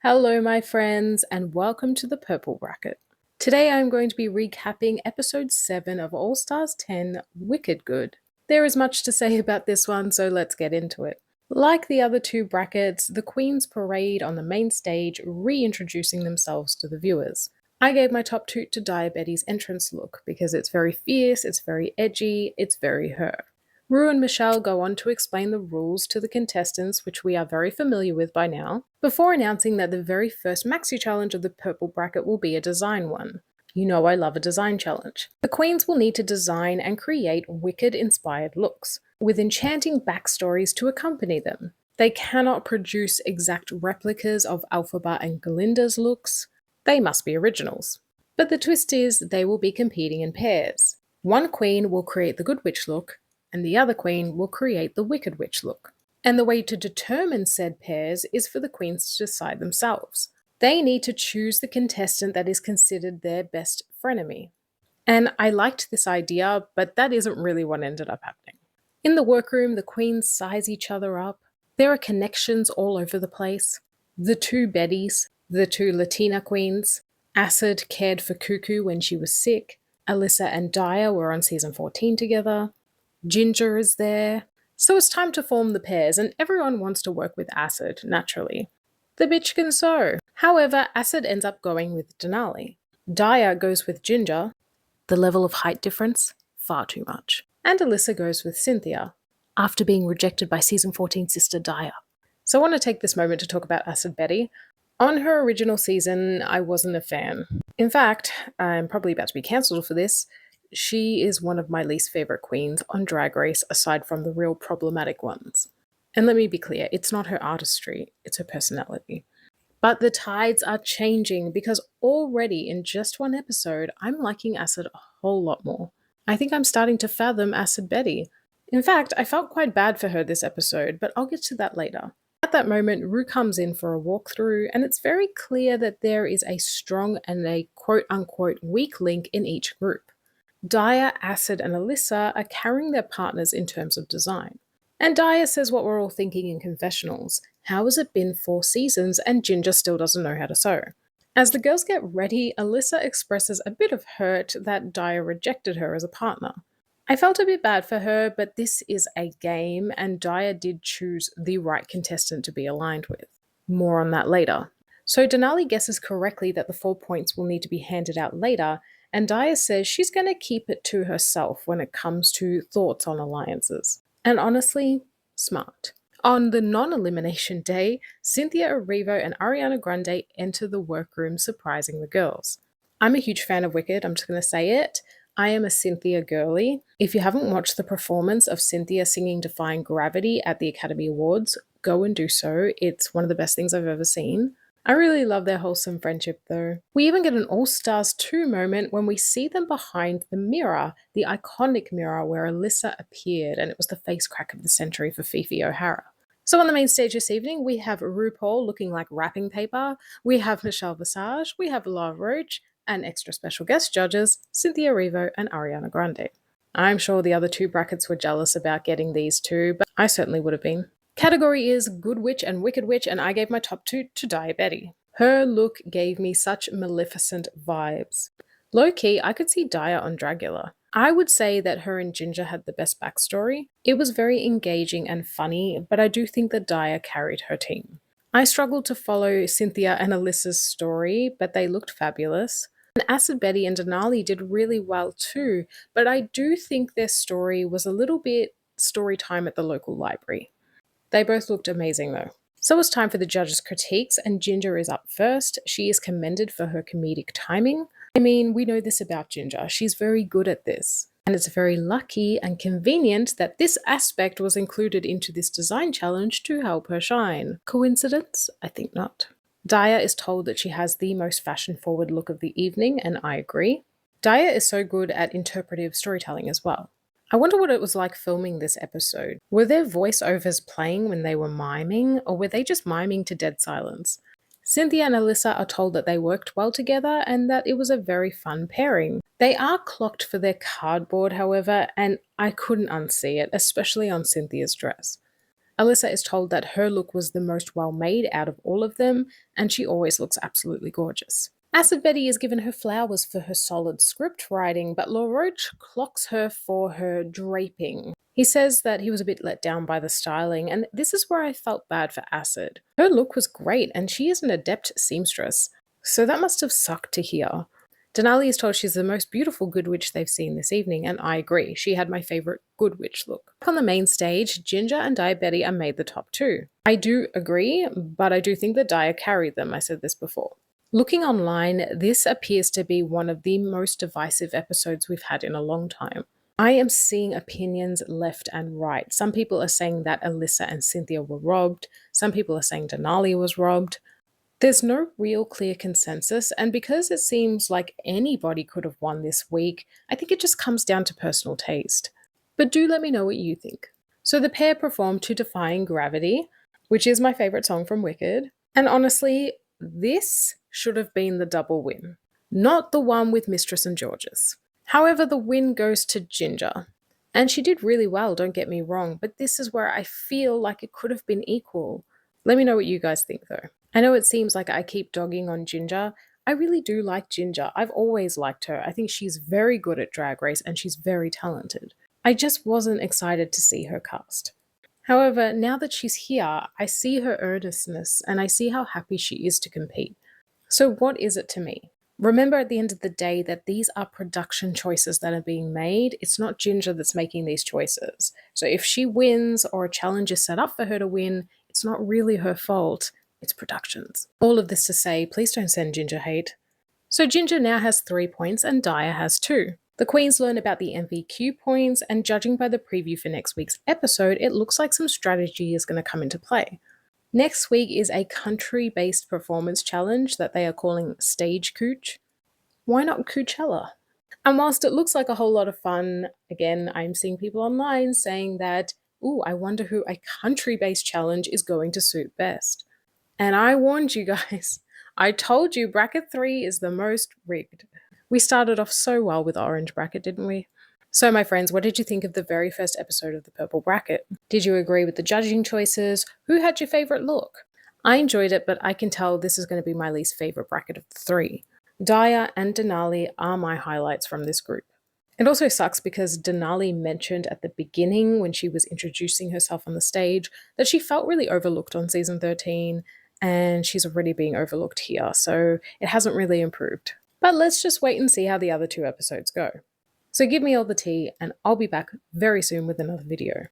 Hello, my friends, and welcome to the Purple Bracket. Today I'm going to be recapping episode 7 of All Stars 10 Wicked Good. There is much to say about this one, so let's get into it. Like the other two brackets, the Queens parade on the main stage, reintroducing themselves to the viewers. I gave my top toot to Daya Betty's entrance look because it's very fierce, it's very edgy, it's very her. Rue and Michelle go on to explain the rules to the contestants, which we are very familiar with by now, before announcing that the very first maxi challenge of the purple bracket will be a design one. You know I love a design challenge. The queens will need to design and create Wicked-inspired looks, with enchanting backstories to accompany them. They cannot produce exact replicas of Elphaba and Galinda's looks. They must be originals. But the twist is they will be competing in pairs. One queen will create the Good Witch look, and the other queen will create the Wicked Witch look. And the way to determine said pairs is for the queens to decide themselves. They need to choose the contestant that is considered their best frenemy. And I liked this idea, but that isn't really what ended up happening. In the workroom, the queens size each other up. There are connections all over the place. The two Bettys, the two Latina queens. Acid cared for Cuckoo when she was sick. Alyssa and Daya were on season 14 together. Ginger is there. So it's time to form the pairs, and everyone wants to work with Acid, naturally. The bitch can sew. However, Acid ends up going with Denali. Daya goes with Ginger. The level of height difference? Far too much. And Alyssa goes with Cynthia, after being rejected by season 14 sister Daya. So I want to take this moment to talk about Acid Betty. On her original season, I wasn't a fan. In fact, I'm probably about to be cancelled for this. She is one of my least favorite queens on Drag Race, aside from the real problematic ones. And let me be clear, it's not her artistry, it's her personality. But the tides are changing because already in just one episode, I'm liking Acid a whole lot more. I think I'm starting to fathom Acid Betty. In fact, I felt quite bad for her this episode, but I'll get to that later. At that moment, Rue comes in for a walkthrough, and it's very clear that there is a strong and a quote-unquote weak link in each group. Daya, Acid, and Alyssa are carrying their partners in terms of design. And Daya says what we're all thinking in confessionals. How has it been 4 seasons and Ginger still doesn't know how to sew? As the girls get ready, Alyssa expresses a bit of hurt that Daya rejected her as a partner. I felt a bit bad for her, but this is a game and Daya did choose the right contestant to be aligned with. More on that later. So Denali guesses correctly that the 4 points will need to be handed out later, and Daya says she's going to keep it to herself when it comes to thoughts on alliances. And honestly, smart. On the non-elimination day, Cynthia Erivo and Ariana Grande enter the workroom, surprising the girls. I'm a huge fan of Wicked, I'm just going to say it. I am a Cynthia girly. If you haven't watched the performance of Cynthia singing Defying Gravity at the Academy Awards, go and do so. It's one of the best things I've ever seen. I really love their wholesome friendship though. We even get an All Stars 2 moment when we see them behind the mirror, the iconic mirror where Alyssa appeared, and it was the face crack of the century for Fifi O'Hara. So on the main stage this evening, we have RuPaul looking like wrapping paper, we have Michelle Visage, we have Laura Roach, and extra special guest judges, Cynthia Erivo and Ariana Grande. I'm sure the other two brackets were jealous about getting these two, but I certainly would have been. Category is Good Witch and Wicked Witch, and I gave my top 2 to Daya Betty. Her look gave me such Maleficent vibes. Low-key, I could see Daya on Dragula. I would say that her and Ginger had the best backstory. It was very engaging and funny, but I do think that Daya carried her team. I struggled to follow Cynthia and Alyssa's story, but they looked fabulous. And Acid Betty and Denali did really well too, but I do think their story was a little bit story time at the local library. They both looked amazing though. So it's time for the judges' critiques, and Ginger is up first. She is commended for her comedic timing. I mean, we know this about Ginger. She's very good at this. And it's very lucky and convenient that this aspect was included into this design challenge to help her shine. Coincidence? I think not. Daya is told that she has the most fashion-forward look of the evening, and I agree. Daya is so good at interpretive storytelling as well. I wonder what it was like filming this episode. Were their voiceovers playing when they were miming, or were they just miming to dead silence? Cynthia and Alyssa are told that they worked well together and that it was a very fun pairing. They are clocked for their cardboard, however, and I couldn't unsee it, especially on Cynthia's dress. Alyssa is told that her look was the most well made out of all of them, and she always looks absolutely gorgeous. Acid Betty is given her flowers for her solid script writing, but LaRoche clocks her for her draping. He says that he was a bit let down by the styling, and this is where I felt bad for Acid. Her look was great, and she is an adept seamstress, so that must have sucked to hear. Denali is told she's the most beautiful Good Witch they've seen this evening, and I agree. She had my favourite Good Witch look. On the main stage, Ginger and Diabetti are made the top two. I do agree, but I do think that Dia carried them. I said this before. Looking online, this appears to be one of the most divisive episodes we've had in a long time. I am seeing opinions left and right. Some people are saying that Alyssa and Cynthia were robbed. Some people are saying Denali was robbed. There's no real clear consensus, and because it seems like anybody could have won this week, I think it just comes down to personal taste. But do let me know what you think. So the pair performed to Defying Gravity, which is my favourite song from Wicked, and honestly, this should have been the double win, not the one with Mistress and Georges. However, the win goes to Ginger. And she did really well, don't get me wrong, but this is where I feel like it could have been equal. Let me know what you guys think though. I know it seems like I keep dogging on Ginger. I really do like Ginger. I've always liked her. I think she's very good at Drag Race and she's very talented. I just wasn't excited to see her cast. However, now that she's here, I see her earnestness and I see how happy she is to compete. So what is it to me? Remember at the end of the day that these are production choices that are being made. It's not Ginger that's making these choices. So if she wins or a challenge is set up for her to win, it's not really her fault. It's productions. All of this to say, please don't send Ginger hate. So Ginger now has 3 points and Dia has 2. The queens learn about the MVQ points, and judging by the preview for next week's episode, it looks like some strategy is going to come into play. Next week is a country-based performance challenge that they are calling Stage Cooch. Why not Coachella? And whilst it looks like a whole lot of fun, again, I'm seeing people online saying that, ooh, I wonder who a country-based challenge is going to suit best. And I warned you guys. I told you bracket 3 is the most rigged. We started off so well with Orange Bracket, didn't we? So my friends, what did you think of the very first episode of the Purple Bracket? Did you agree with the judging choices? Who had your favourite look? I enjoyed it, but I can tell this is going to be my least favourite bracket of the 3. Dia and Denali are my highlights from this group. It also sucks because Denali mentioned at the beginning when she was introducing herself on the stage that she felt really overlooked on season 13, and she's already being overlooked here, so it hasn't really improved. But let's just wait and see how the other 2 episodes go. So give me all the tea, and I'll be back very soon with another video.